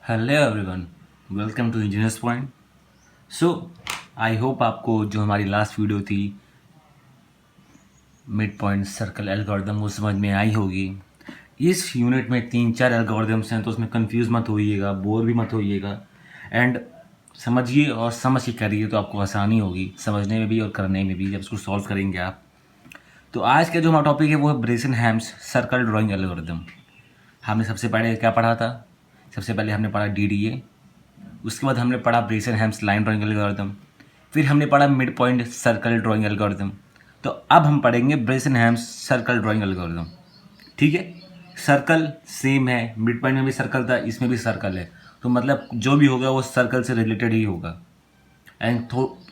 Hello everyone, welcome to engineers point. So I hope आपको जो हमारी लास्ट वीडियो थी मिड पॉइंट सर्कल एल्गोरिदम वो समझ में आई होगी। इस यूनिट में 3-4 एल्गोरिदम्स हैं, तो उसमें कंफ्यूज मत होइएगा, बोर भी मत होइएगा एंड समझिए और समझ के करिए, तो आपको आसानी होगी समझने में भी और करने में भी जब उसको सॉल्व करेंगे आप। तो आज का जो हमारा टॉपिक है वो है ब्रेसन-हैम्स सर्कल ड्राइंग एल्गोरिदम। हमने सबसे पहले क्या पढ़ा था? सबसे पहले हमने पढ़ा DDA, उसके बाद हमने पढ़ा ब्रेसन-हैम्स लाइन ड्राइंग एल्गोरिदम, फिर हमने पढ़ा mid point circle drawing algorithm. तो अब हम पढ़ेंगे ब्रेसन-हैम्स सर्कल ड्राइंग एल्गोरिदम। ठीक है, सर्कल सेम है, मिड पॉइंट में भी सर्कल था, इसमें भी सर्कल है, तो मतलब जो भी होगा वो सर्कल से रिलेटेड ही होगा एंड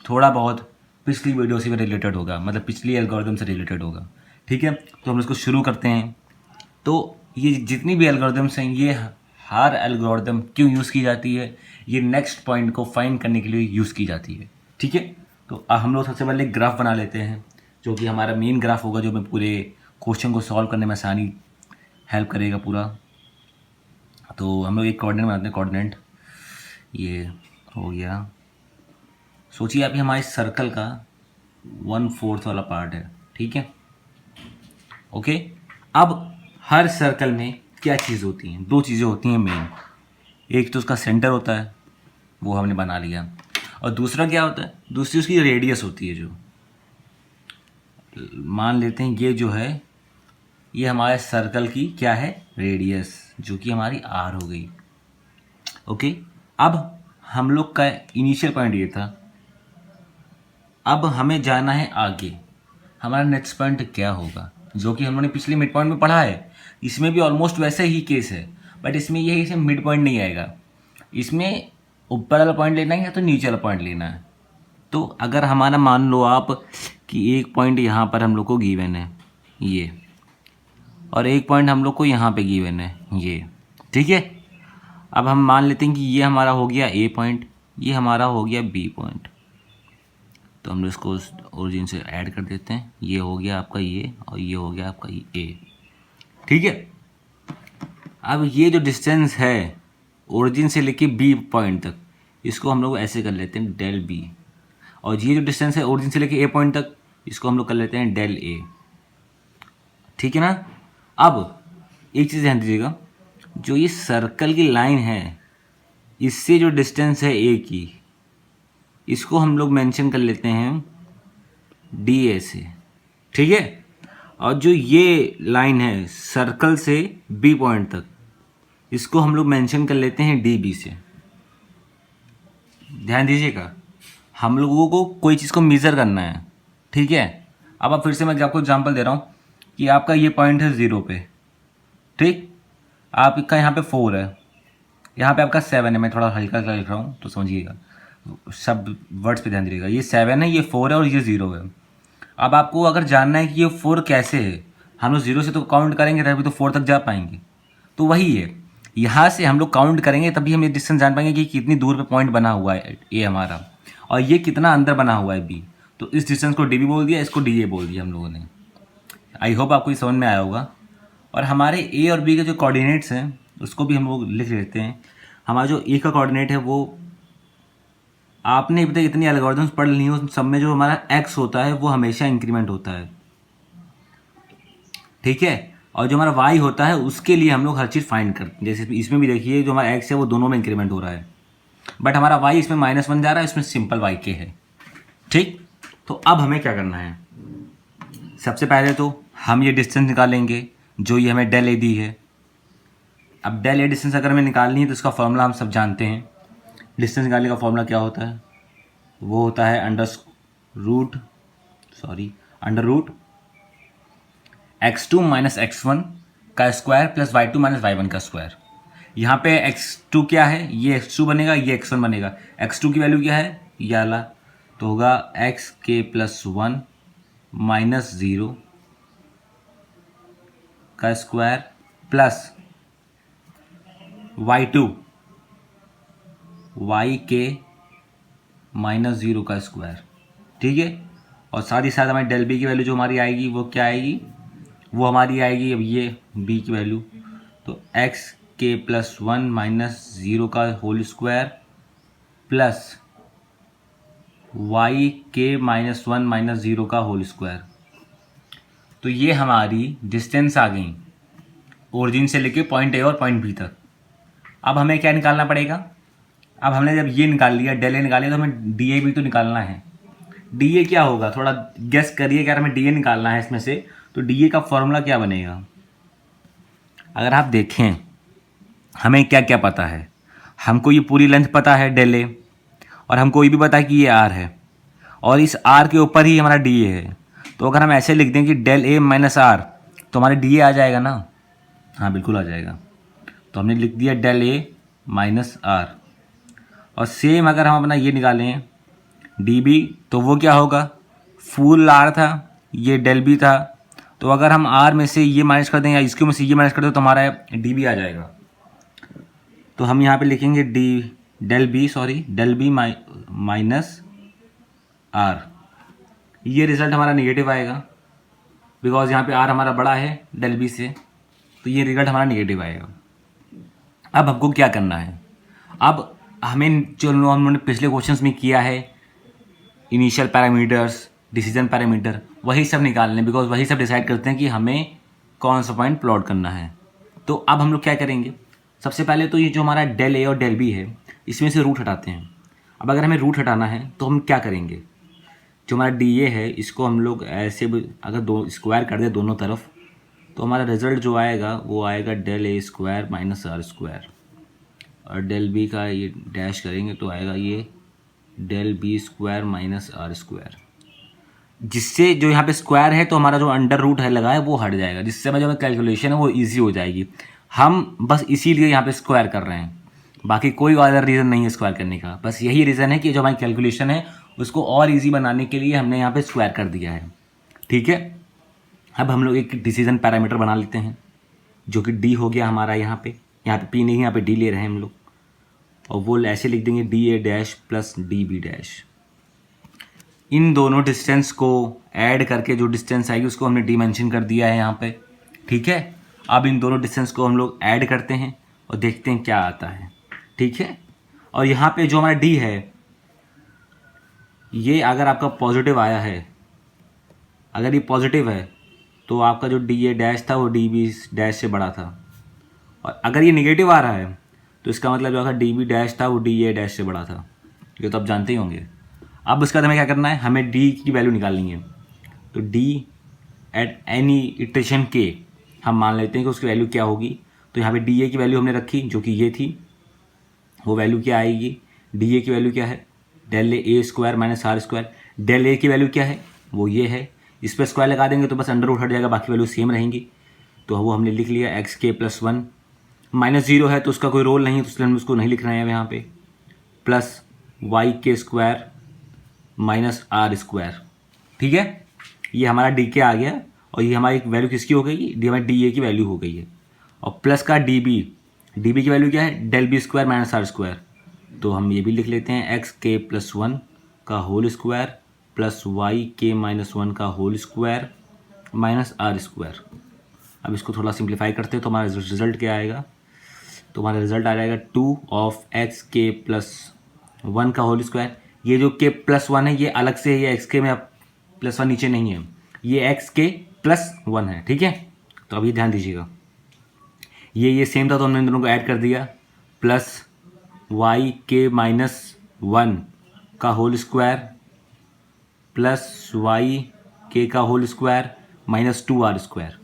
थोड़ा बहुत पिछली वीडियो से भी रिलेटेड होगा, मतलब पिछली एल्गोरिदम से रिलेटेड होगा। ठीक है, तो हम इसको शुरू करते हैं। तो ये जितनी भी एल्गोरिदम्स हैं, ये हर एल्गोरिदम क्यों यूज़ की जाती है, ये नेक्स्ट पॉइंट को फाइंड करने के लिए यूज़ की जाती है। ठीक है, तो हम लोग सबसे पहले ग्राफ बना लेते हैं, जो कि हमारा मेन ग्राफ होगा, जो मैं पूरे क्वेश्चन को सॉल्व करने में आसानी हेल्प करेगा पूरा। तो हम लोग एक कोऑर्डिनेट बनाते हैं, कोऑर्डिनेट ये हो गया। सोचिए आप, ये हमारे सर्कल का 1/4 वाला पार्ट है। ठीक है, ओके। अब हर सर्कल में क्या चीज़ होती हैं? दो चीज़ें होती हैं मेन। एक तो उसका सेंटर होता है, वो हमने बना लिया, और दूसरा क्या होता है? दूसरी उसकी रेडियस होती है। जो मान लेते हैं ये जो है, ये हमारे सर्कल की क्या है? रेडियस, जो कि हमारी आर हो गई। ओके, अब हम लोग का इनिशियल पॉइंट ये था, अब हमें जाना है आगे। हमारा नेक्स्ट पॉइंट क्या होगा, जो कि हमने पिछले मिड पॉइंट में पढ़ा है। इसमें भी ऑलमोस्ट वैसे ही केस है, बट इसमें ये है, इसमें मिड पॉइंट नहीं आएगा, इसमें ऊपर वाला पॉइंट लेना है या तो नीचे वाला पॉइंट लेना है। तो अगर हमारा मान लो आप कि एक पॉइंट यहाँ पर हम लोग को गिवन है ये, और एक पॉइंट हम लोग को यहाँ पे गिवन है ये। ठीक है, अब हम मान लेते हैं कि ये हमारा हो गया ए पॉइंट, ये हमारा हो गया बी पॉइंट। तो हम लोग इसको ओरिजिन से ऐड कर देते हैं, ये हो गया आपका ये, और ये हो गया आपका ये ए। ठीक है, अब ये जो डिस्टेंस है ओरिजिन से लेके बी पॉइंट तक, इसको हम लोग ऐसे कर लेते हैं डेल बी, और ये जो डिस्टेंस है ओरिजिन से लेके ए पॉइंट तक, इसको हम लोग कर लेते हैं डेल ए। ठीक है ना। अब एक चीज़ ध्यान दीजिएगा, जो ये सर्कल की लाइन है, इससे जो डिस्टेंस है ए की, इसको हम लोग मेंशन कर लेते हैं डी ए से। ठीक है, और जो ये लाइन है सर्कल से बी पॉइंट तक, इसको हम लोग मेंशन कर लेते हैं डी बी से। ध्यान दीजिएगा, हम लोगों को कोई चीज़ को मेज़र करना है। ठीक है, अब आप फिर से मैं आपको एग्जांपल दे रहा हूँ कि आपका ये पॉइंट है 0 पे, ठीक, आपका यहाँ पे 4 है, यहाँ पे आपका 7 है। मैं थोड़ा हल्का हल्का लिख रहा हूँ तो समझिएगा, सब वर्ड्स पे ध्यान दीजिएगा। ये 7 है, ये 4 है और ये 0 है। अब आपको अगर जानना है कि ये 4 कैसे है, हम लोग 0 से तो काउंट करेंगे तभी तो 4 तक जा पाएंगे। तो वही है, यहाँ से हम लोग काउंट करेंगे तभी हम ये डिस्टेंस जान पाएंगे कि कितनी दूर पे पॉइंट बना हुआ है ए हमारा, और ये कितना अंदर बना हुआ है बी। तो इस डिस्टेंस को डी बी बोल दिया, इसको डी ए बोल दिया हम लोगों ने। आई होप आपको ये समझ में आया होगा। और हमारे ए और बी के जो कोऑर्डिनेट्स हैं उसको भी हम लोग लिख लेते हैं। हमारा जो ए का कोऑर्डिनेट है वो, आपने अभी तक इतनी एल्गोरिथम्स पढ़ ली हैं, उन सब में जो हमारा एक्स होता है वो हमेशा इंक्रीमेंट होता है। ठीक है, और जो हमारा वाई होता है उसके लिए हम लोग हर चीज़ फाइंड करते हैं। जैसे इसमें भी देखिए, जो हमारा एक्स है वो दोनों में इंक्रीमेंट हो रहा है, बट हमारा वाई इसमें -1 जा रहा है, इसमें सिंपल वाई के है। ठीक, तो अब हमें क्या करना है? सबसे पहले तो हम ये डिस्टेंस निकालेंगे जो ये हमें डेल ए दी है। अब डेल ए डिस्टेंस अगर हमें निकालनी है तो इसका फॉर्मूला हम सब जानते हैं। डिस्टेंस निकालने का फॉर्मूला क्या होता है? वो होता है under root x2 minus x1 का square plus y2 minus y1 का स्क्वायर। यहाँ पे x2 क्या है? ये x2 बनेगा, ये x1 बनेगा। x2 की वैल्यू क्या है? ये वाला, तो होगा x k+1 माइनस 0 का square plus y2 y minus 0 का स्क्वायर। ठीक है, और साथ ही साथ हमारी डेल बी की वैल्यू जो हमारी आएगी वो क्या आएगी? वो हमारी आएगी अब ये बी की वैल्यू, तो के प्लस 1 माइनस 0 का whole square plus y k minus 1 minus 0 का होल स्क्वायर। तो ये हमारी डिस्टेंस आ गई ओरिजिन से लेके पॉइंट ए और पॉइंट बी तक। अब हमें क्या निकालना पड़ेगा? अब हमने जब ये निकाल लिया, डेल ए निकाल लिया, तो हमें डी ए भी तो निकालना है। डी ए क्या होगा, थोड़ा गेस करिए। क्या हमें डी ए निकालना है इसमें से, तो डी ए का फॉर्मूला क्या बनेगा? अगर आप देखें हमें क्या क्या पता है, हमको ये पूरी लेंथ पता है डेल ए, और हमको ये भी पता है कि ये आर है, और इस आर के ऊपर ही हमारा डी ए है। तो अगर हम ऐसे लिख दें कि डेल ए माइनस आर, तो हमारे डी ए आ जाएगा ना? हाँ बिल्कुल आ जाएगा। तो हमने लिख दिया डेल ए माइनस आर। और सेम अगर हम अपना ये निकालें डी बी, तो वो क्या होगा, फुल आर था, ये डेल बी था। तो अगर हम आर में से ये माइनस कर दें या इसके में से ये माइनस कर दें तो हमारा डी बी आ जाएगा। तो हम यहाँ पे लिखेंगे डेल बी माइनस आर। ये रिज़ल्ट हमारा नेगेटिव आएगा बिकॉज यहाँ पे आर हमारा बड़ा है डेल बी से, तो ये रिज़ल्ट हमारा नेगेटिव आएगा। अब हमको क्या करना है? अब हमें जो हमने पिछले क्वेश्चंस में किया है, इनिशियल पैरामीटर्स, डिसीजन पैरामीटर, वही सब निकालने, बिकॉज वही सब डिसाइड करते हैं कि हमें कौन सा पॉइंट प्लॉट करना है। तो अब हम लोग क्या करेंगे, सबसे पहले तो ये जो हमारा डेल ए और डेल बी है, इसमें से रूट हटाते हैं। अब अगर हमें रूट हटाना है तो हम क्या करेंगे, जो हमारा डी ए है इसको हम लोग ऐसे अगर दो स्क्वायर कर दें दोनों तरफ, तो हमारा रिजल्ट जो आएगा वो आएगा del A square minus are square, और डेल बी का ये डैश करेंगे तो आएगा ये del b square minus are square. जिससे जो यहाँ पे स्क्वायर है तो हमारा जो अंडर रूट है लगा है वो हट जाएगा, जिससे हमारी जो कैलकुलेशन है वो इजी हो जाएगी। हम बस इसीलिए यहाँ पे स्क्वायर कर रहे हैं, बाकी कोई अदर रीज़न नहीं है स्क्वायर करने का। बस यही रीज़न है कि जो हमारी कैलकुलेशन है उसको और ईजी बनाने के लिए हमने यहाँ पे स्क्वायर कर दिया है। ठीक है, अब हम लोग एक डिसीजन पैरामीटर बना लेते हैं जो कि डी हो गया हमारा। यहाँ पे पी नहीं, यहाँ पे डी ले रहे हैं हम लोग, और वो ऐसे लिख देंगे D A dash plus D B dash. इन दोनों डिस्टेंस को ऐड करके जो डिस्टेंस आएगी उसको हमने डी मेंशन कर दिया है यहाँ पे। ठीक है, अब इन दोनों डिस्टेंस को हम लोग ऐड करते हैं और देखते हैं क्या आता है। ठीक है, और यहाँ पे जो हमारा डी है ये अगर आपका पॉजिटिव आया है, अगर ये पॉजिटिव है तो आपका जो डी ए डैश था वो डी बी डैश से बड़ा था, और अगर ये नेगेटिव आ रहा है तो इसका मतलब जो आपका डी बी डैश था वो डी ए डैश से बड़ा था। ये तो आप जानते ही होंगे। अब उसके बाद हमें क्या करना है, हमें डी की वैल्यू निकालनी है। तो डी एट एनी इटरेशन के हम मान लेते हैं कि उसकी वैल्यू क्या होगी। तो यहाँ पे डी ए की वैल्यू हमने रखी जो कि ये थी, वो वैल्यू क्या आएगी, डी ए की वैल्यू क्या है, del A square minus are square. Del A की वैल्यू क्या है, वो ये है, इस पर स्क्वायर लगा देंगे तो बस अंडर रूट हट जाएगा, बाकी वैल्यू सेम रहेंगी। तो वो हमने लिख लिया एक्स के प्लस 1 माइनस 0 है तो उसका कोई रोल नहीं है, तो इसलिए हम उसको नहीं लिख रहे हैं यहाँ पे, प्लस वाई के स्क्वायर माइनस आर स्क्वायर। ठीक है, ये हमारा डी के आ गया, और ये हमारी वैल्यू किसकी हो गई, डी हमारी डी ए की वैल्यू हो गई है। और प्लस का डी बी की वैल्यू क्या है, del b square minus are square. तो हम ये भी लिख लेते हैं एक्स के प्लस 1 का whole square plus y k minus 1 का whole square minus are square. अब इसको थोड़ा सिंप्लीफाई करते हैं तो हमारा रिजल्ट क्या आएगा, तो हमारा रिजल्ट आ जाएगा 2 ऑफ एक्स के प्लस 1 का होल स्क्वायर। ये जो के प्लस 1 है ये अलग से है, ये एक्स के में प्लस 1 नीचे नहीं है, ये एक्स के प्लस 1 है। ठीक है, तो अभी ध्यान दीजिएगा, ये सेम था तो हमने इन दोनों को ऐड कर दिया, प्लस वाई के माइनस 1 का whole square plus y k का whole square minus 2 r square.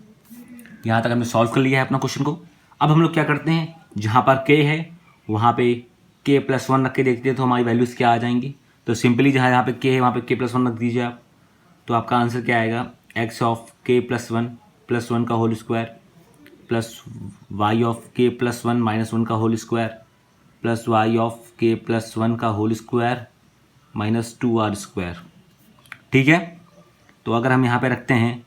यहाँ तक हमने सॉल्व कर लिया है अपना क्वेश्चन को। अब हम लोग क्या करते हैं, जहाँ पर के है वहाँ पे के प्लस 1 रख के देखते हैं तो हमारी वैल्यूज़ क्या आ जाएंगी। तो सिंपली जहाँ पे के है वहाँ पे के प्लस 1 रख दीजिए आप, तो आपका आंसर क्या आएगा, एक्स ऑफ के प्लस 1 का whole square plus y of k plus 1 minus 1 का whole square plus y of k plus 1 का whole square minus 2 r square. ठीक है, तो अगर हम यहाँ पे रखते हैं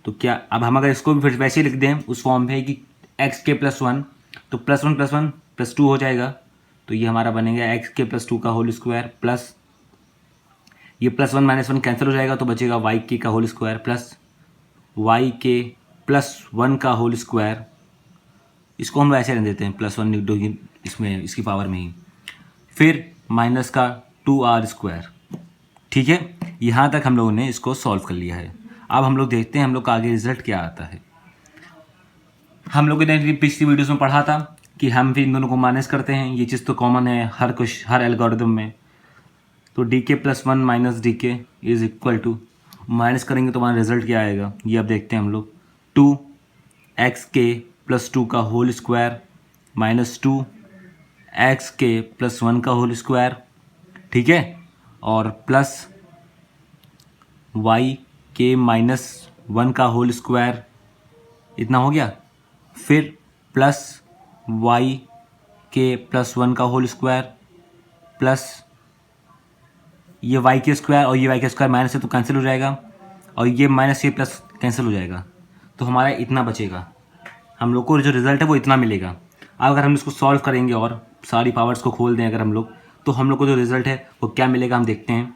तो क्या, अब हम अगर इसको भी फिर वैसे लिख दें उस फॉर्म में कि एक्स के प्लस 1, तो प्लस 1 प्लस 2 हो जाएगा, तो ये हमारा बनेगा एक्स के प्लस 2 का होल स्क्वायर प्लस ये प्लस 1 माइनस 1 कैंसिल हो जाएगा तो बचेगा वाई के का whole square plus y k plus 1 का होल स्क्वायर इसको हम ऐसे रहने देते हैं +1 इसमें इसकी पावर में ही, फिर माइनस का 2r²। ठीक है, यहाँ तक हम लोगों ने इसको सॉल्व कर लिया है। अब हम लोग देखते हैं हम लोग का आगे रिजल्ट क्या आता है। हम लोगों ने पिछली वीडियोस में पढ़ा था कि हम भी इन दोनों को माइनस करते हैं, ये चीज़ तो कॉमन है हर एल्गोरिदम में। तो dk+1 minus dk is equal to, minus करेंगे तो हमारा रिजल्ट क्या आएगा ये अब देखते हैं हम लोग। 2xk+2 का होल स्क्वायर माइनस 2xk+1 का होल स्क्वायर, ठीक है, और प्लस yk-1 का होल स्क्वायर, इतना हो गया। फिर प्लस yk+1 का होल स्क्वायर प्लस ये y के स्क्वायर और ये y का स्क्वायर माइनस है तो कैंसिल हो जाएगा, और ये माइनस ये प्लस कैंसिल हो जाएगा, तो हमारा इतना बचेगा। हम लोग को जो रिज़ल्ट है वो इतना मिलेगा। अब अगर हम इसको सॉल्व करेंगे और सारी पावर्स को खोल दें अगर हम लोग, तो हम लोग को जो रिज़ल्ट है वो क्या मिलेगा हम देखते हैं।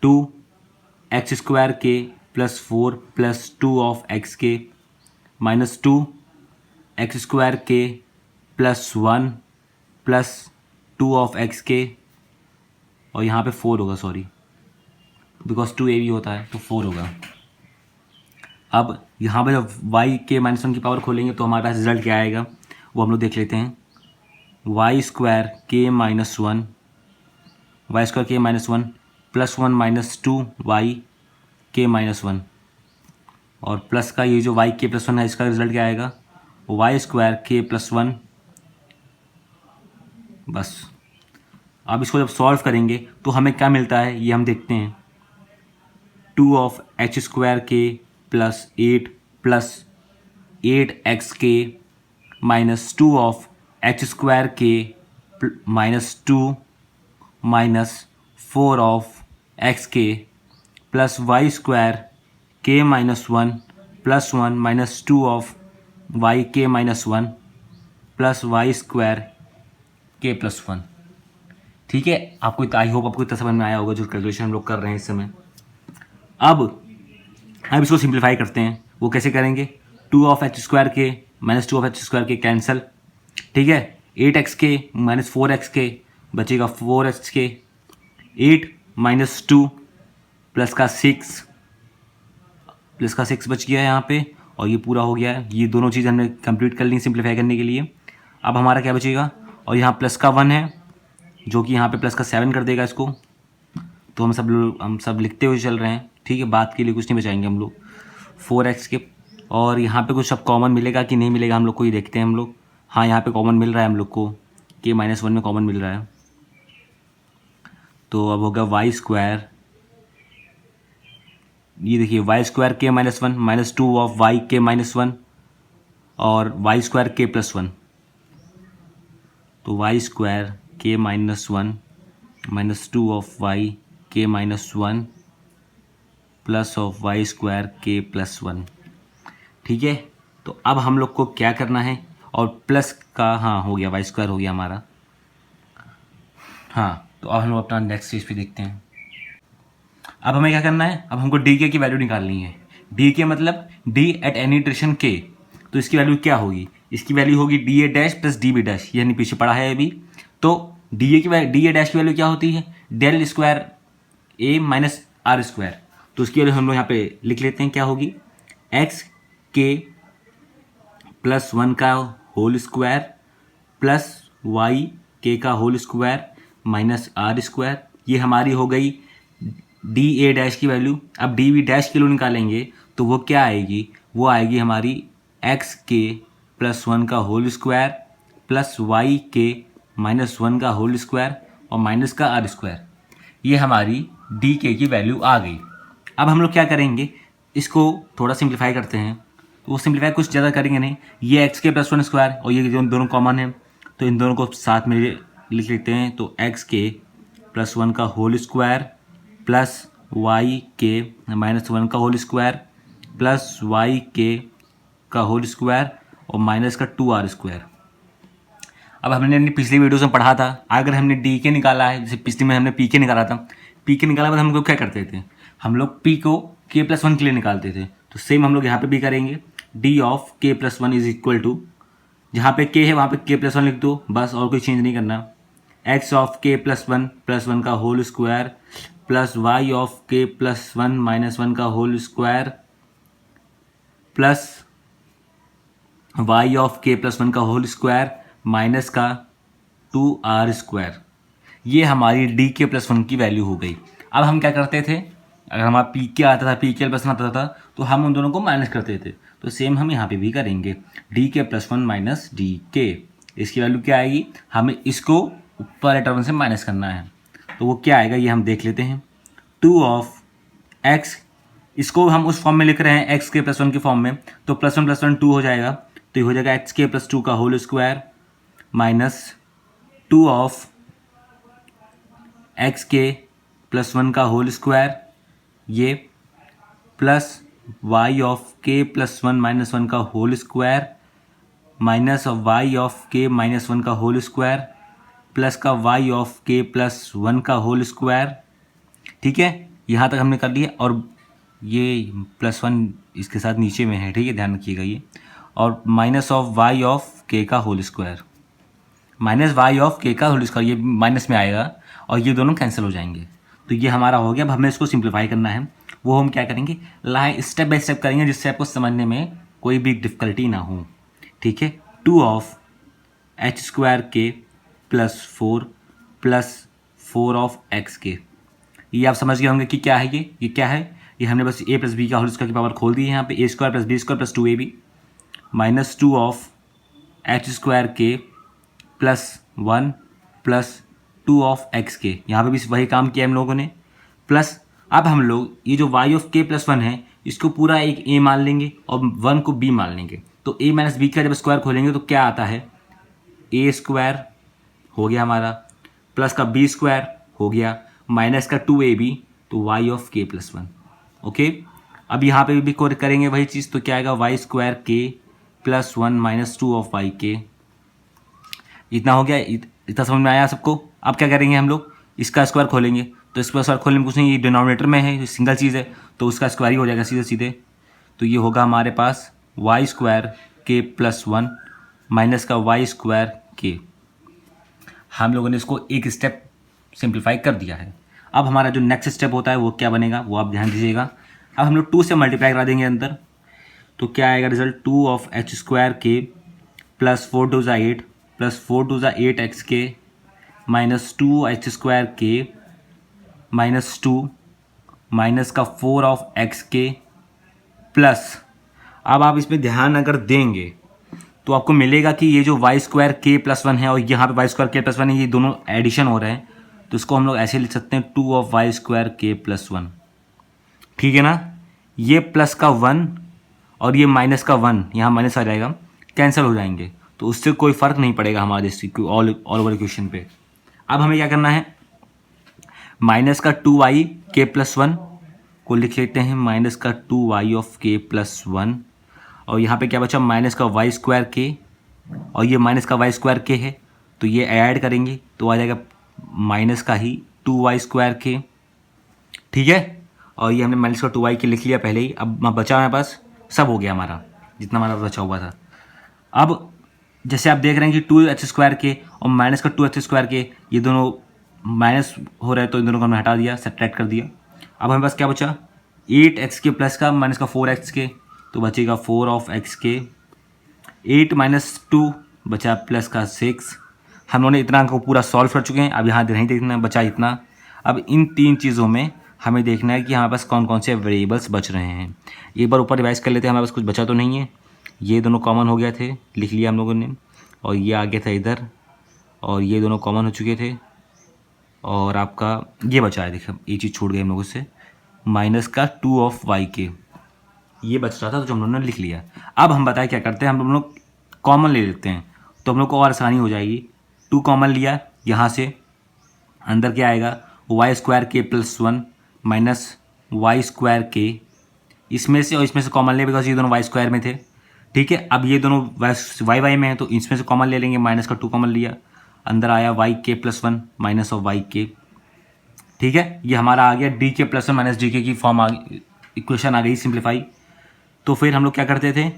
2x² + 2 of xk minus 2x² + 1 + 2 of xk, और यहाँ पे 4 होगा, सॉरी बिकॉज 2a भी होता है तो 4 होगा। अब यहाँ पे जब yk-1 की पावर खोलेंगे तो हमारे पास रिजल्ट क्या आएगा वो हम लोग देख लेते हैं। y² k-1 + 1 माइनस 2yk-1, और प्लस का ये जो yk+1 है इसका रिजल्ट क्या आएगा, y² k+1। बस अब इसको जब सॉल्व करेंगे तो हमें क्या मिलता है ये हम देखते हैं। 2 of h² + 8 + 8xk minus 2 of h² minus 2 minus 4 of xk plus y² k-1 + 1 minus 2 of yk-1 plus y² k+1। ठीक है, आपको आई होप आपको इतना समझ में आया होगा जो कैलकुलेशन हम लोग कर रहे हैं इस समय। अब इसको सिंप्लीफाई करते हैं। वो कैसे करेंगे, 2 ऑफ h² के माइनस 2 ऑफ h² के कैंसल, ठीक है, 8xk माइनस 4xk बचेगा 4xk, 8 माइनस 2 प्लस का 6 बच गया है यहाँ पे, और ये पूरा हो गया है। ये दोनों चीज़ हमने कंप्लीट कर ली सिंप्लीफाई करने के लिए। अब हमारा क्या बचेगा, और यहाँ प्लस का 1 है जो कि यहाँ पे प्लस का 7 कर देगा इसको। तो हम सब लिखते हुए चल रहे हैं, ठीक है, बात के लिए कुछ नहीं बचाएंगे हम लोग। 4x के, और यहाँ पे कुछ अब कॉमन मिलेगा कि नहीं मिलेगा हम लोग को ये देखते हैं हम लोग। हाँ, यहाँ पे कॉमन मिल रहा है हम लोग को, k-1 में कॉमन मिल रहा है। तो अब होगा y², ये देखिए y² k-1 minus 2 of yk-1 और y² k+1, तो y² k-1 minus 2 of yk-1 plus of y² k+1। ठीक है, तो अब हम लोग को क्या करना है, और प्लस का, हाँ हो गया, y² हो गया हमारा। हाँ, तो अब हम लोग अपना नेक्स्ट स्टेज पे देखते हैं। अब हमें क्या करना है, अब हमको dk की वैल्यू निकालनी है। dk मतलब d at any iteration k, तो इसकी वैल्यू क्या होगी, इसकी वैल्यू होगी da' + db', ये हमने पीछे पढ़ा है अभी। तो da' की वैल्यू क्या होती है, del square a minus r²। तो उसकी वैल्यू हम लोग यहाँ पे लिख लेते हैं, क्या होगी, xk+1 का होल स्क्वायर प्लस yk का होल स्क्वायर माइनस r²। ये हमारी हो गई da' की वैल्यू। अब db' की वैल्यू निकालेंगे तो वो क्या आएगी, वो आएगी हमारी xk+1 का होल स्क्वायर प्लस yk-1 का होल स्क्वायर और माइनस का r²। ये हमारी dk की वैल्यू आ गई। अब हम लोग क्या करेंगे, इसको थोड़ा सिंप्लीफाई करते हैं। तो वो सिंप्लीफाई कुछ ज़्यादा करेंगे नहीं, ये xk+1 स्क्वायर और ये दोनों कॉमन है, तो इन दोनों को साथ में लिख लेते हैं। तो xk+1 का होल स्क्वायर प्लस yk-1 का होल स्क्वायर प्लस yk का होल स्क्वायर और माइनस का 2r²। अब हमने पिछली वीडियोस में पढ़ा था, अगर हमने dk निकाला है, जैसे पिछली में हमने pk निकाला था, pk निकाला बाद हम लोग क्या करते थे, हम लोग p को k+1 के लिए निकालते थे। तो सेम हम लोग यहाँ पे भी करेंगे, d of k+1 is equal to जहाँ पे k है वहाँ पे k प्लस वन लिख दो बस, और कोई चेंज नहीं करना। x of k plus one का whole square plus y of k plus one minus one का whole square plus y of k plus one का होल स्क्वायर माइनस का 2r स्क्वायर। ये हमारी डी के प्लस वन की value हो गई। अब हम क्या करते थे, अगर हमारा पी के आता था, पी के प्लस वन आता था, तो हम उन दोनों को माइनस करते थे। तो सेम हम यहाँ पे भी करेंगे, डी के प्लस वन माइनस डी के। इसकी वैल्यू क्या आएगी, हमें इसको ऊपर वाले टर्म से माइनस करना है। तो वो क्या आएगा ये हम देख लेते हैं। 2 ऑफ एक्स, इसको हम उस फॉर्म में लिख रहे हैं एक्स के प्लस वन के फॉर्म में, तो प्लस वन 2 हो जाएगा, तो ये हो जाएगा एक्स के प्लस 2 का whole square minus 2 of x k plus one का होल स्क्वायर, ये plus y of k plus one minus one का whole square minus of y of k minus one का होल स्क्वायर प्लस का y of k plus one का whole square. ठीक है, यहाँ तक हमने कर लिया, और ये प्लस वन इसके साथ नीचे में है, ठीक है, ध्यान रखिएगा ये, और minus of y of k का whole square, minus y of k का होल स्क्वायर, ये माइनस में आएगा और ये दोनों कैंसिल हो जाएंगे। तो ये हमारा हो गया। अब हमें इसको सिंप्लीफाई करना है, वो हम क्या करेंगे, स्टेप बाय स्टेप करेंगे, जिससे आपको समझने में कोई भी डिफिकल्टी ना हो। ठीक है, 2 ऑफ एच स्क्वायर के प्लस 4 ऑफ एक्स के, ये आप समझ गए होंगे कि क्या है ये क्या है। ये हमने बस ए प्लस बी का होल स्क्वायर की पावर खोल दी है यहाँ पे, A square plus B square plus 2ab minus 2 of H square के प्लस 1 प्लस 2 ऑफ एक्स के, यहाँ पे भी वही काम किया हम लोगों ने। प्लस अब हम लोग ये जो y of k plus one है, इसको पूरा एक a मान लेंगे और 1 को b मान लेंगे। तो a माइनस बी का जब स्क्वायर खोलेंगे तो क्या आता है, a स्क्वायर हो गया हमारा, प्लस का b स्क्वायर हो गया, माइनस का 2ab, तो y of k plus one. Okay, अब यहाँ पे भी करेंगे वही चीज़, तो क्या आएगा, वाई स्क्वायर के plus one minus 2 of y k. इतना हो गया, इतना समझ में आया सबको। अब क्या करेंगे हम लोग, इसका स्क्वायर खोलेंगे, तो इसका स्क्वायर खोलने में कुछ नहीं, ये डिनोमिनेटर में है, सिंगल चीज़ है, तो उसका स्क्वायर ही हो जाएगा सीधे सीधे। तो ये होगा हमारे पास वाई स्क्वायर के प्लस वन माइनस का वाई स्क्वायर के। हम लोगों ने इसको एक स्टेप सिंप्लीफाई कर दिया है। अब हमारा जो नेक्स्ट स्टेप होता है वो क्या बनेगा, वो आप ध्यान दीजिएगा। अब हम लोग 2 से मल्टीप्लाई करा देंगे अंदर, तो क्या आएगा रिजल्ट, 2 ऑफ एच स्क्वायर के प्लस 4 2 8 प्लस 4 2 8 एक्स के माइनस 2 एच स्क्वायर के माइनस 2 माइनस का 4 ऑफ एक्स के प्लस, अब आप इसमें ध्यान अगर देंगे तो आपको मिलेगा कि ये जो वाई स्क्वायर के प्लस वन है और यहाँ पे वाई स्क्वायर के प्लस वन है, ये दोनों एडिशन हो रहे हैं, तो इसको हम लोग ऐसे लिख सकते हैं 2 ऑफ वाई स्क्वायर के प्लस वन। ठीक है ना, ये प्लस का 1 और ये माइनस का 1 यहाँ माइनस आ जाएगा, कैंसिल हो जाएंगे, तो उससे कोई फ़र्क नहीं पड़ेगा हमारे ऑल ओवर इक्वेशन पे। अब हमें क्या करना है, माइनस का 2y के प्लस वन को लिख लेते हैं, माइनस का 2y of k plus one, और यहाँ पे क्या बचा, माइनस का वाई स्क्वायर के, और ये माइनस का वाई स्क्वायर के है, तो ये ऐड करेंगे तो आ जाएगा माइनस का ही 2y स्क्वायर के। ठीक है, और ये हमने माइनस का 2y के लिख लिया पहले ही। अब बचा हमारे पास, सब हो गया हमारा जितना हमारा बचा हुआ था। अब जैसे आप देख रहे हैं कि 2h स्क्वायर के और माइनस का 2h स्क्वायर के, ये दोनों माइनस हो रहे हैं, तो इन दोनों को हमने हटा दिया, सब्ट्रैक्ट कर दिया। अब हमारे पास क्या बचा, 8x के प्लस का माइनस का 4x के, तो बचेगा 4 ऑफ x के, 8 माइनस 2 बचा प्लस का 6। हम लोगों ने इतना को पूरा सॉल्व कर चुके हैं, अब यहाँ नहीं देखना बचा इतना। अब इन 3 चीज़ों में हमें देखना है कि हमारे पास कौन कौन से वेरिएबल्स बच रहे हैं। एक बार ऊपर रिवाइज कर लेते हैं, हमारे पास कुछ बचा तो नहीं है, ये दोनों कॉमन हो गए थे, लिख लिया हम लोगों ने, और ये आ गया था इधर, और ये दोनों कॉमन हो चुके थे, और आपका ये बचा है, देखिए ये चीज़ छूट गई हम लोगों से, माइनस का 2 ऑफ वाई के, ये बच रहा था, तो जो हम लोगों ने लिख लिया। अब हम बताएं क्या करते हैं, हम लोग कॉमन ले लेते हैं, तो हम लोग को और आसानी हो जाएगी। 2 कॉमन लिया, यहाँ से अंदर क्या आएगा, वाई स्क्वायर के plus one minus y square k, इसमें से और इसमें से कॉमन ले, बिकॉज ये दोनों वाई स्क्वायर में थे। ठीक है, अब ये दोनों वाई में है, तो इसमें से कॉमन ले लेंगे, माइनस का 2 कॉमन लिया, अंदर आया y k plus one minus of y k. ठीक है, ये हमारा आ गया डी के प्लस वन माइनस डी के की फॉर्म आ गई, इक्वेशन आ गई सिंप्लीफाई। तो फिर हम लोग क्या करते थे,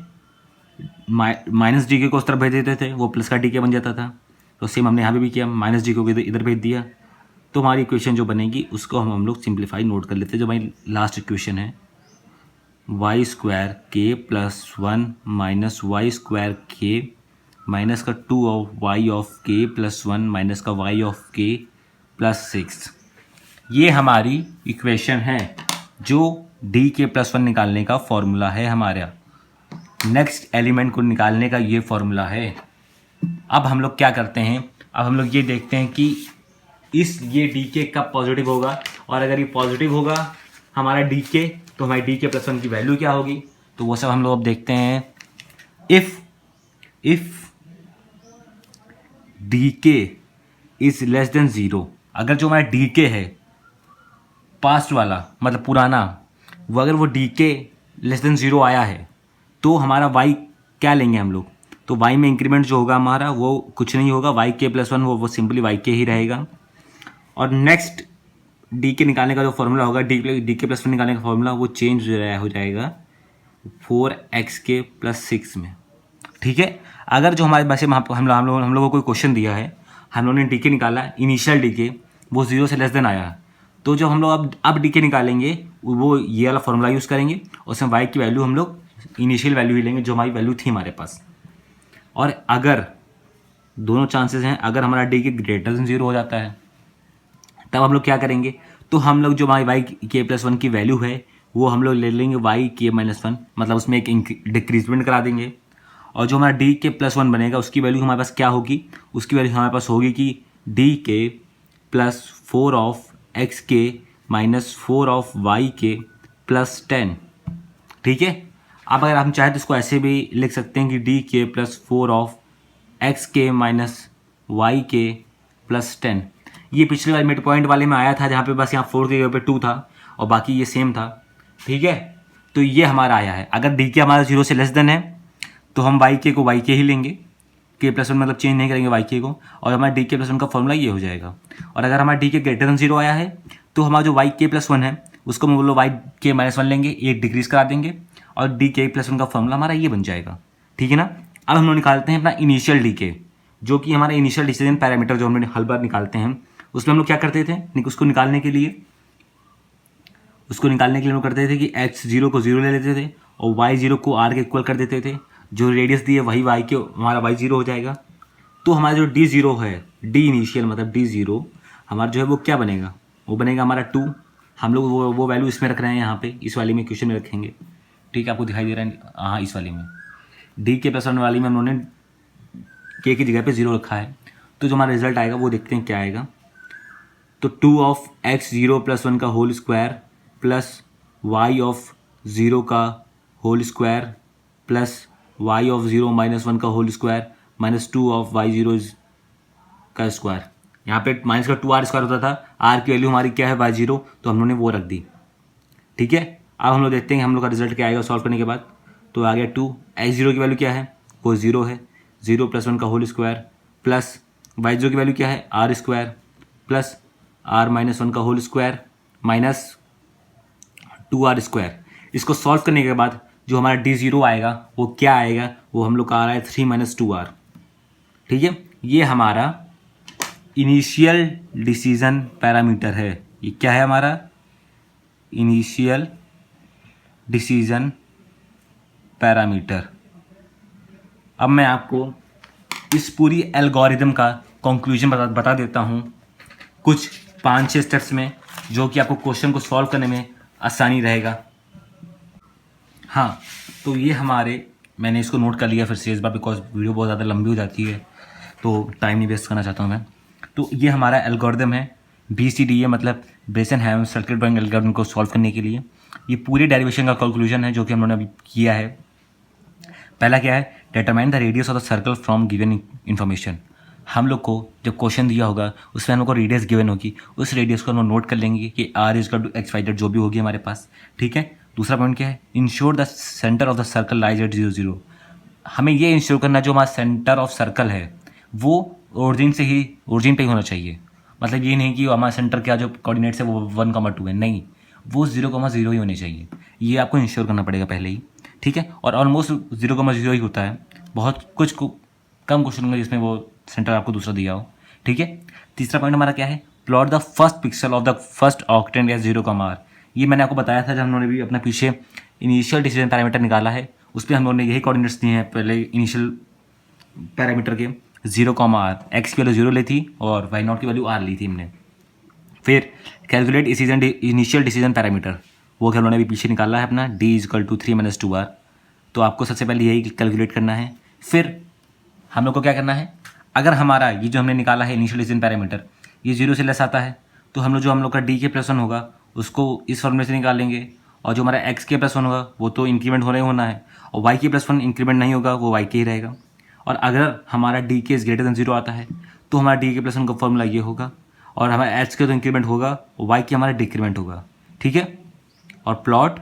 माइनस डी के को उस तरफ भेज देते थे, वो प्लस का डी के बन जाता था। तो सेम हमने यहाँ पे भी किया, माइनस डी को इधर भेज दिया, तो हमारी इक्वेशन जो बनेगी उसको हम लोग सिंप्लीफाई नोट कर लेते हैं। जो हमारी लास्ट इक्वेशन है वाई स्क्वायर के प्लस 1 माइनस वाई स्क्वायर के माइनस का 2 of y of k plus 1 minus का वाई ऑफ के प्लस 6, ये हमारी इक्वेशन है जो डी के प्लस 1 निकालने का फॉर्मूला है हमारा। नेक्स्ट एलिमेंट को निकालने का ये फॉर्मूला है। अब हम लोग क्या करते हैं, अब हम लोग ये देखते हैं कि ये डी के कब पॉजिटिव होगा, और अगर ये पॉजिटिव होगा हमारा डी के, तो हमारी डी के प्लस 1 की वैल्यू क्या होगी, तो वो सब हम लोग अब देखते हैं। इफ डी के इज लेस देन 0, अगर जो हमारा डी के है पास्ट वाला मतलब पुराना, वो अगर वो डी के लेस देन 0 आया है तो हमारा वाई क्या लेंगे हम लोग, तो वाई में इंक्रीमेंट जो होगा हमारा वो कुछ नहीं होगा, वाई के प्लस 1 वो सिंपली वाई के ही रहेगा। और नेक्स्ट डी के निकालने का जो फॉर्मूला होगा, डी के प्लस 1 निकालने का फॉर्मूला वो चेंज हो जाएगा 4x के प्लस 6 में। ठीक है, अगर जो हमारे पास हम लोगों को कोई क्वेश्चन दिया है, हम लोगों ने डी के निकाला, इनिशियल डी के वो 0 से लेस देन आया, तो जो हम लोग अब डी के निकालेंगे वो ये वाला फॉर्मूला यूज़ करेंगे, उसमें वाई की वैल्यू हम लोग इनिशियल वैल्यू ही लेंगे जो हमारी वैल्यू थी हमारे पास। और अगर दोनों चांसेस हैं, अगर हमारा डी के ग्रेटर देन 0 हो जाता है तब हम लोग क्या करेंगे, तो हम लोग जो हमारी वाई के प्लस 1 की वैल्यू है वो हम लोग ले लेंगे वाई के माइनस 1, मतलब उसमें एक डिक्रीजमेंट करा देंगे। और जो हमारा डी के प्लस 1 बनेगा उसकी वैल्यू हमारे पास क्या होगी, उसकी वैल्यू हमारे पास होगी कि डी के प्लस 4 ऑफ एक्स के minus 4 of y k plus 10। ठीक है, अब अगर हम चाहें तो इसको ऐसे भी लिख सकते हैं कि डी के प्लस 4 ऑफ एक्स के माइनस वाई के प्लस 10। ये पिछले वाले मिड पॉइंट वाले में आया था जहाँ पे बस यहाँ 4 के जगह पे 2 था और बाकी ये सेम था। ठीक है, तो ये हमारा आया है। अगर डी के हमारा 0 से लेस देन है तो हम वाई के को वाई के ही लेंगे, के प्लस 1 मतलब चेंज नहीं करेंगे वाई के को, और हमारा डी के प्लस 1 का फॉर्मूला ये हो जाएगा। और अगर हमारा डी के ग्रेटर देन 0 आया है तो हमारा जो वाई के प्लस 1 है उसको हम बोलो वाई के माइनस 1 लेंगे, एक डिक्रीज करा देंगे और डी के प्लस 1 का फॉर्मूला हमारा ये बन जाएगा। ठीक है ना, अब हम लोग निकालते हैं अपना इनिशियल डी के, जो कि हमारा इनिशियल डिसीजन पैरामीटर जो हम लोग हर बार निकालते हैं। उसमें हम लोग क्या करते थे, उसको निकालने के लिए हम लोग करते थे कि एक्स 0 को 0 ले लेते थे और वाई 0 को आर के इक्वल कर देते थे। जो रेडियस दी है वही वाई के, हमारा वाई 0 हो जाएगा। तो हमारा जो डी 0 है, डी इनिशियल मतलब डी 0 हमारा जो है वो क्या बनेगा, वो बनेगा हमारा 2। हम लोग वो वैल्यू इसमें रख रहे हैं, यहाँ पे इस वाली में क्वेश्चन में रखेंगे। ठीक है, आपको दिखाई दे रहा है, हाँ इस वाली में डी के प्लस 1 वाली में हम लोगों ने के की जगह पे 0 रखा है। तो जो हमारा रिजल्ट आएगा वो देखते हैं क्या आएगा। तो 2 ऑफ एक्स 0 प्लस 1 का whole square plus y of 0 का whole square plus y of 0 minus 1 का whole square minus 2 of y 0 का स्क्वायर। यहाँ पे माइनस का 2r स्क्वायर होता था, r की वैल्यू हमारी क्या है वाई 0, तो हम लोगों ने वो रख दी। ठीक है, अब हम लोग देखते हैं हम लोग का रिजल्ट क्या आएगा सॉल्व करने के बाद। तो आ गया 2, x0 की वैल्यू क्या है, वो 0 है, 0 प्लस 1 का होल स्क्वायर प्लस वाई 0 की वैल्यू क्या है r square plus r minus 1 का whole square minus 2r square. इसको सॉल्व करने के बाद जो हमारा d0 आएगा वो क्या आएगा, वो हम लोग का आ रहा है 3 माइनस 2r। ठीक है, ये हमारा इनिशियल डिसीजन पैरामीटर है। ये क्या है हमारा इनिशियल डिसीजन पैरामीटर। अब मैं आपको इस पूरी एल्गोरिदम का कंक्लूजन बता देता हूँ कुछ 5-6 स्टेप्स में, जो कि आपको क्वेश्चन को सॉल्व करने में आसानी रहेगा। हाँ, तो ये मैंने इसको नोट कर लिया फिर से इस बार, बिकॉज वीडियो बहुत ज़्यादा लंबी हो जाती है तो टाइम नहीं वेस्ट करना चाहता हूँ मैं। तो ये हमारा एल्गोरिदम है BCDA, मतलब बेसन-हैम सर्किट ड्राइंग एल्गोरिदम को सॉल्व करने के लिए। ये पूरे डेरिवेशन का कंक्लूजन है जो कि हम लोगों ने अभी किया है। पहला क्या है, determine the radius of the circle from given information. हम लोग को जब क्वेश्चन दिया होगा उसमें हम लोग को रेडियस गिवन होगी, उस रेडियस को हम लोग नोट कर लेंगे कि r = x, y, z जो भी होगी हमारे पास। ठीक है, दूसरा पॉइंट क्या है, ensure the centre of the circle lies at 0, 0। हमें ये इंश्योर करना जो हमारा सेंटर ऑफ सर्कल है वो ओरिजिन पे ही होना चाहिए। मतलब ये नहीं कि हमारा सेंटर क्या जो कोऑर्डिनेट्स है वो 1,2 है, नहीं, वो 0,0 ही होने चाहिए। ये आपको इंश्योर करना पड़ेगा पहले ही। ठीक है। और ऑलमोस्ट 0,0 ही होता है, बहुत कुछ कम क्वेश्चन होंगे जिसमें वो सेंटर आपको दूसरा दिया हो, ठीक है। तीसरा पॉइंट हमारा क्या है, plot the first pixel of the first octant as 0, ये मैंने आपको बताया था जब हम लोगों ने भी अपना पीछे इनिशियल डिसीजन पैरामीटर निकाला है, उस पर हम लोगों ने यही कोऑर्डिनेट्स दिए हैं पहले इनिशियल पैरामीटर के 0, एक्स की वैल्यू 0 ली थी और वाई नॉट की वैल्यू r ली थी हमने। फिर कैलकुलेट इनिशियल डिसीजन पैरामीटर, वो हम लोगों ने भी पीछे निकाला है अपना d = 3 - 2r, तो आपको सबसे पहले यही कैलकुलेट करना है। फिर हम लोग को क्या करना है, अगर हमारा ये जो हमने निकाला है इनिशियल डिसीजन पैरामीटर ये 0 से लेस आता है तो हम लोग जो हम लोग का d के +1 होगा उसको इस फॉर्मूले से निकाल लेंगे, और जो हमारा x के +1 होगा वो तो इंक्रीमेंट होना है, और y के +1 इंक्रीमेंट नहीं होगा, वो y के ही रहेगा। और अगर हमारा d के > 0 आता है तो हमारा d के +1 का फॉर्मूला ये होगा, और हमारा h के तो इंक्रीमेंट होगा, y के हमारा डिक्रीमेंट होगा, ठीक है। और प्लॉट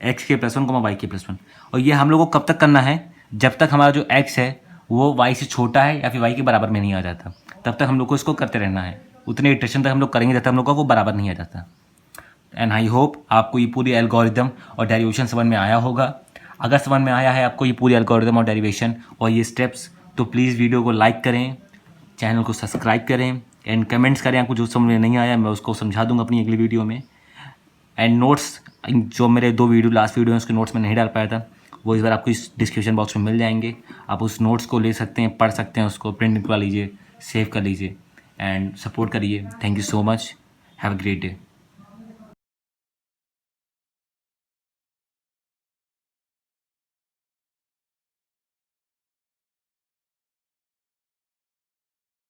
x के +1, y के +1, और ये हम लोग को कब तक करना है, जब तक हमारा जो x है वो y से छोटा है या फिर y के बराबर में नहीं आ जाता, तब तक हम लोग को इसको करते रहना है। उतने इटरेशन तक हम लोग करेंगे जब तक हम लोग का वो बराबर नहीं आ जाता। एंड आई होप आपको ये पूरी एल्गोरिदम और डेरिवेशन समझ में आया होगा। अगर समझ में आया है आपको ये पूरी एल्गोरिदम और डेरिवेशन और ये स्टेप्स, तो प्लीज़ वीडियो को लाइक करें, चैनल को सब्सक्राइब करें एंड कमेंट्स करें, आपको जो समझ में नहीं आया मैं उसको समझा दूंगा अपनी अगली वीडियो में। एंड नोट्स, जो मेरे 2 वीडियो लास्ट वीडियो हैं उसके नोट्स में नहीं डाल पाया था, वो इस बार आपको इस डिस्क्रिप्शन बॉक्स में मिल जाएंगे। आप उस नोट्स को ले सकते हैं, पढ़ सकते हैं, उसको प्रिंट निकलवा लीजिए, सेव कर लीजिए एंड सपोर्ट करिए। Thank you so much, have a great day.